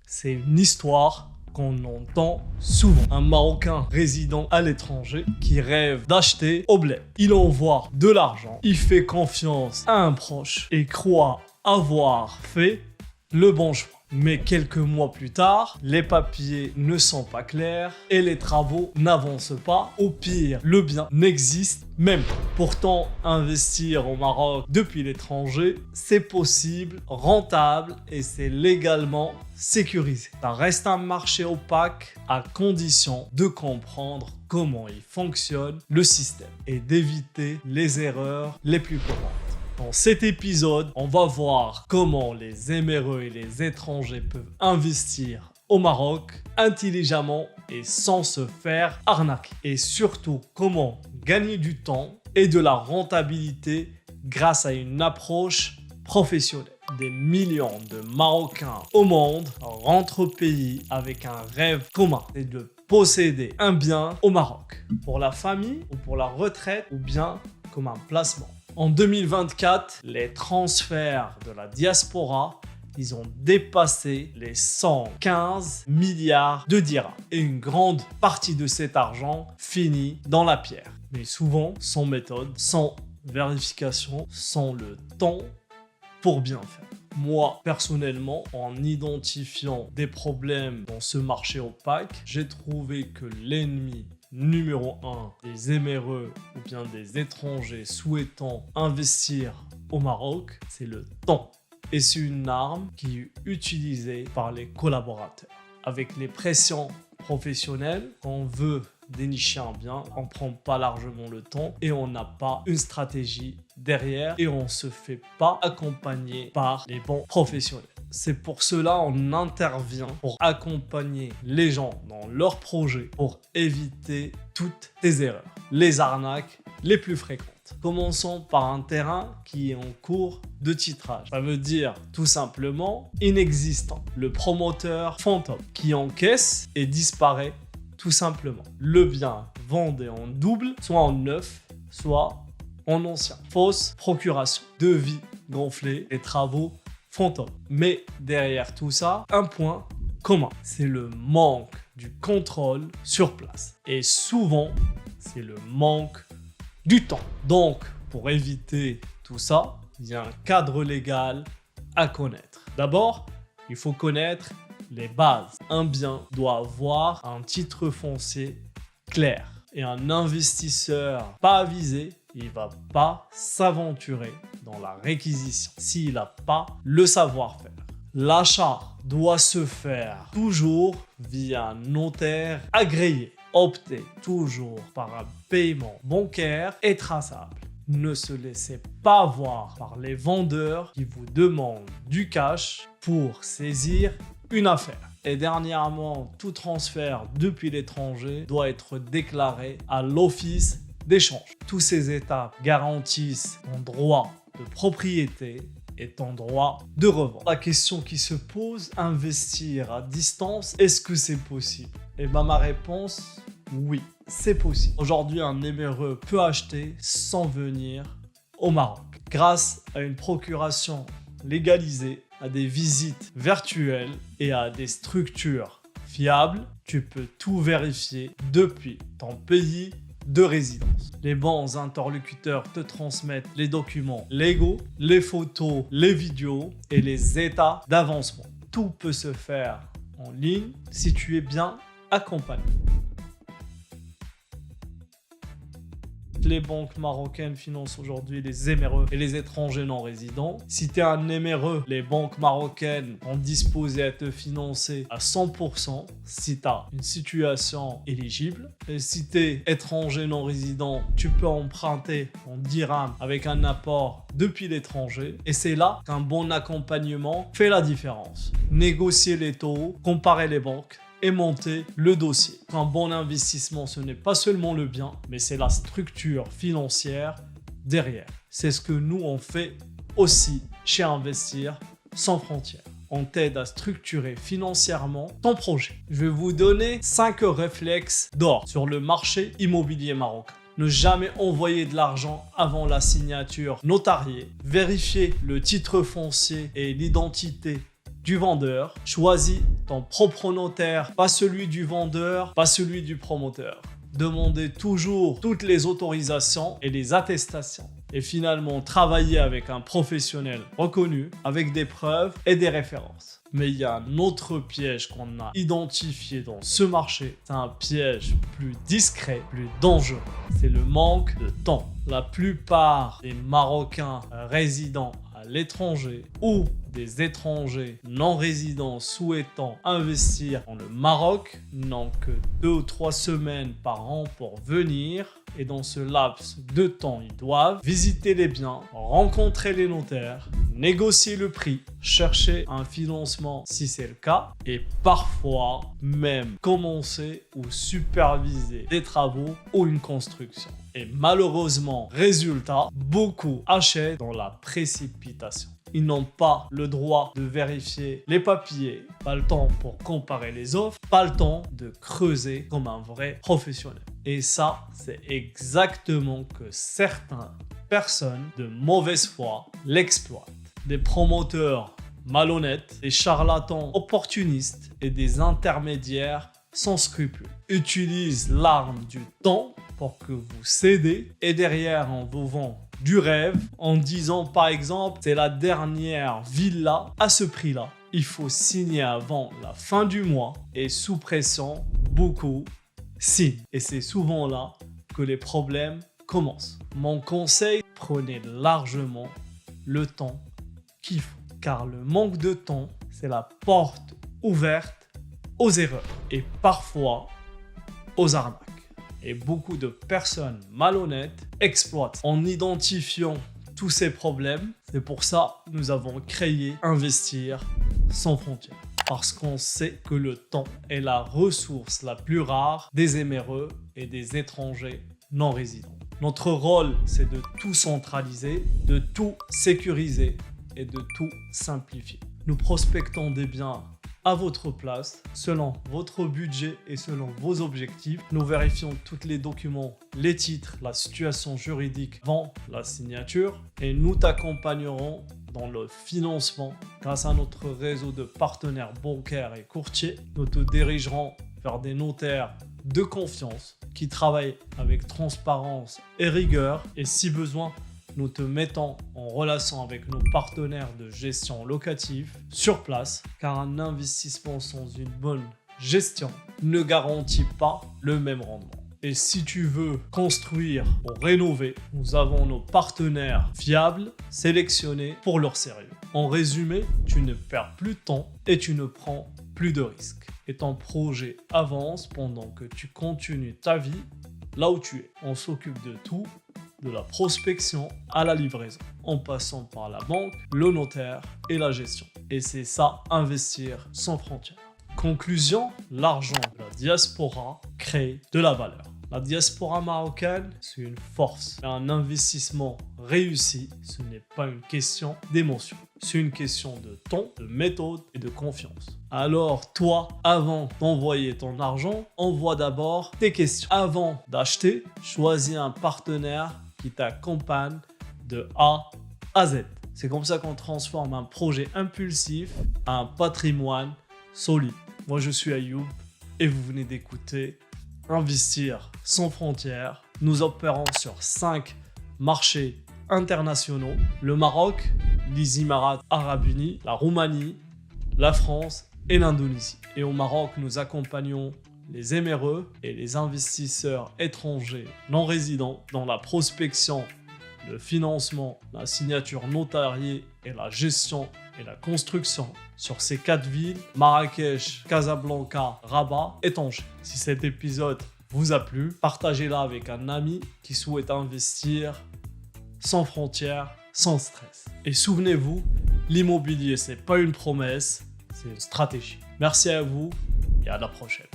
C'est une histoire qu'on entend souvent. Un Marocain résidant à l'étranger qui rêve d'acheter au bled. Il envoie de l'argent, il fait confiance à un proche et croit avoir fait le bon choix. Mais quelques mois plus tard, les papiers ne sont pas clairs et les travaux n'avancent pas. Au pire, le bien n'existe même pas. Pourtant, investir au Maroc depuis l'étranger, c'est possible, rentable et c'est légalement sécurisé. Ça reste un marché opaque à condition de comprendre comment il fonctionne le système et d'éviter les erreurs les plus courantes. Dans cet épisode, on va voir comment les éméreux et les étrangers peuvent investir au Maroc intelligemment et sans se faire arnaquer. Et surtout, comment gagner du temps et de la rentabilité grâce à une approche professionnelle. Des millions de Marocains au monde rentrent au pays avec un rêve commun, c'est de posséder un bien au Maroc. Pour la famille ou pour la retraite ou bien comme un placement. En 2024, les transferts de la diaspora, ils ont dépassé les 115 milliards de dirhams. Et une grande partie de cet argent finit dans la pierre. Mais souvent, sans méthode, sans vérification, sans le temps pour bien faire. Moi, personnellement, en identifiant des problèmes dans ce marché opaque, j'ai trouvé que l'ennemi numéro 1 des éméreux ou bien des étrangers souhaitant investir au Maroc, c'est le temps. Et c'est une arme qui est utilisée par les collaborateurs. Avec les pressions professionnelles, quand on veut dénicher un bien, on ne prend pas largement le temps et on n'a pas une stratégie derrière et on ne se fait pas accompagner par les bons professionnels. C'est pour cela qu'on intervient pour accompagner les gens dans leurs projets pour éviter toutes les erreurs, les arnaques les plus fréquentes. Commençons par un terrain qui est en cours de titrage. Ça veut dire tout simplement inexistant. Le promoteur fantôme qui encaisse et disparaît tout simplement. Le bien vendé en double, soit en neuf, soit en ancien. Fausse procuration, devis gonflé et travaux fantôme. Mais derrière tout ça, un point commun, c'est le manque du contrôle sur place. Et souvent, c'est le manque du temps. Donc, pour éviter tout ça, il y a un cadre légal à connaître. D'abord, il faut connaître les bases. Un bien doit avoir un titre foncier clair. Et un investisseur pas avisé, il ne va pas s'aventurer dans la réquisition s'il n'a pas le savoir-faire. L'achat doit se faire toujours via un notaire agréé. Optez toujours par un paiement bancaire et traçable. Ne se laissez pas avoir par les vendeurs qui vous demandent du cash pour saisir une affaire. Et dernièrement, tout transfert depuis l'étranger doit être déclaré à l'office d'échange. Toutes ces étapes garantissent ton droit de propriété et ton droit de revente. La question qui se pose, investir à distance, est-ce que c'est possible? Et bien ma réponse, oui, c'est possible. Aujourd'hui, un éméreux peut acheter sans venir au Maroc. Grâce à une procuration légalisée, à des visites virtuelles et à des structures fiables, tu peux tout vérifier depuis ton pays de résidence. Les bons interlocuteurs te transmettent les documents légaux, les photos, les vidéos et les états d'avancement. Tout peut se faire en ligne si tu es bien accompagné. Les banques marocaines financent aujourd'hui les éméreux et les étrangers non résidents. Si tu es un éméreux, les banques marocaines ont disposé à te financer à 100% si tu as une situation éligible. Et si tu es étranger non résident, tu peux emprunter en dirham avec un apport depuis l'étranger. Et c'est là qu'un bon accompagnement fait la différence. Négocier les taux, comparer les banques et monter le dossier. Un bon investissement, ce n'est pas seulement le bien, mais c'est la structure financière derrière. C'est ce que nous on fait aussi chez Investir sans frontières. On t'aide à structurer financièrement ton projet. Je vais vous donner 5 réflexes d'or sur le marché immobilier marocain. Ne jamais envoyer de l'argent avant la signature notariée. Vérifier le titre foncier et l'identité du vendeur. Choisis ton propre notaire, pas celui du vendeur, pas celui du promoteur. Demandez toujours toutes les autorisations et les attestations. Et finalement, travailler avec un professionnel reconnu, avec des preuves et des références. Mais il y a un autre piège qu'on a identifié dans ce marché. C'est un piège plus discret, plus dangereux. C'est le manque de temps. La plupart des Marocains résidant à l'étranger ou des étrangers non résidents souhaitant investir dans le Maroc n'ont que 2 ou 3 semaines par an pour venir. Et dans ce laps de temps, ils doivent visiter les biens, rencontrer les notaires, négocier le prix, chercher un financement si c'est le cas, et parfois même commencer ou superviser des travaux ou une construction. Et malheureusement, résultat, beaucoup achètent dans la précipitation. Ils n'ont pas le droit de vérifier les papiers, pas le temps pour comparer les offres, pas le temps de creuser comme un vrai professionnel. Et ça, c'est exactement que certaines personnes de mauvaise foi l'exploitent. Des promoteurs malhonnêtes, des charlatans opportunistes et des intermédiaires sans scrupules utilisent l'arme du temps pour que vous cédez et derrière on vous vend du rêve en disant par exemple c'est la dernière villa à ce prix-là. Il faut signer avant la fin du mois et sous pression, beaucoup signent. Et c'est souvent là que les problèmes commencent. Mon conseil, prenez largement le temps qu'il faut. Car le manque de temps, c'est la porte ouverte aux erreurs et parfois aux arnaques. Et beaucoup de personnes malhonnêtes exploitent en identifiant tous ces problèmes. C'est pour ça que nous avons créé Investir sans frontières. Parce qu'on sait que le temps est la ressource la plus rare des éméreux et des étrangers non résidents. Notre rôle, c'est de tout centraliser, de tout sécuriser et de tout simplifier. Nous prospectons des biens à votre place, selon votre budget et selon vos objectifs. Nous vérifions tous les documents, les titres, la situation juridique avant la signature et nous t'accompagnerons dans le financement grâce à notre réseau de partenaires bancaires et courtiers. Nous te dirigerons vers des notaires de confiance qui travaillent avec transparence et rigueur et si besoin, nous te mettons en relation avec nos partenaires de gestion locative sur place, car un investissement sans une bonne gestion ne garantit pas le même rendement. Et si tu veux construire ou rénover, nous avons nos partenaires fiables, sélectionnés pour leur sérieux. En résumé, tu ne perds plus de temps et tu ne prends plus de risques. Et ton projet avance pendant que tu continues ta vie là où tu es. On s'occupe de tout, de la prospection à la livraison, en passant par la banque, le notaire et la gestion. Et c'est ça, investir sans frontières. Conclusion, l'argent de la diaspora crée de la valeur. La diaspora marocaine, c'est une force. Un investissement réussi, ce n'est pas une question d'émotion. C'est une question de temps, de méthode et de confiance. Alors toi, avant d'envoyer ton argent, envoie d'abord tes questions. Avant d'acheter, choisis un partenaire qui t'accompagne de A à Z. C'est comme ça qu'on transforme un projet impulsif à un patrimoine solide. Moi, je suis Ayoub et vous venez d'écouter Investir sans frontières. Nous opérons sur 5 marchés internationaux. Le Maroc, les Émirats Arabes Unis, la Roumanie, la France et l'Indonésie. Et au Maroc, nous accompagnons les éméreux et les investisseurs étrangers non résidents dans la prospection, le financement, la signature notariée et la gestion et la construction sur ces 4 villes, Marrakech, Casablanca, Rabat et Tanger. Si cet épisode vous a plu, partagez-la avec un ami qui souhaite investir sans frontières, sans stress. Et souvenez-vous, l'immobilier, c'est pas une promesse, c'est une stratégie. Merci à vous et à la prochaine.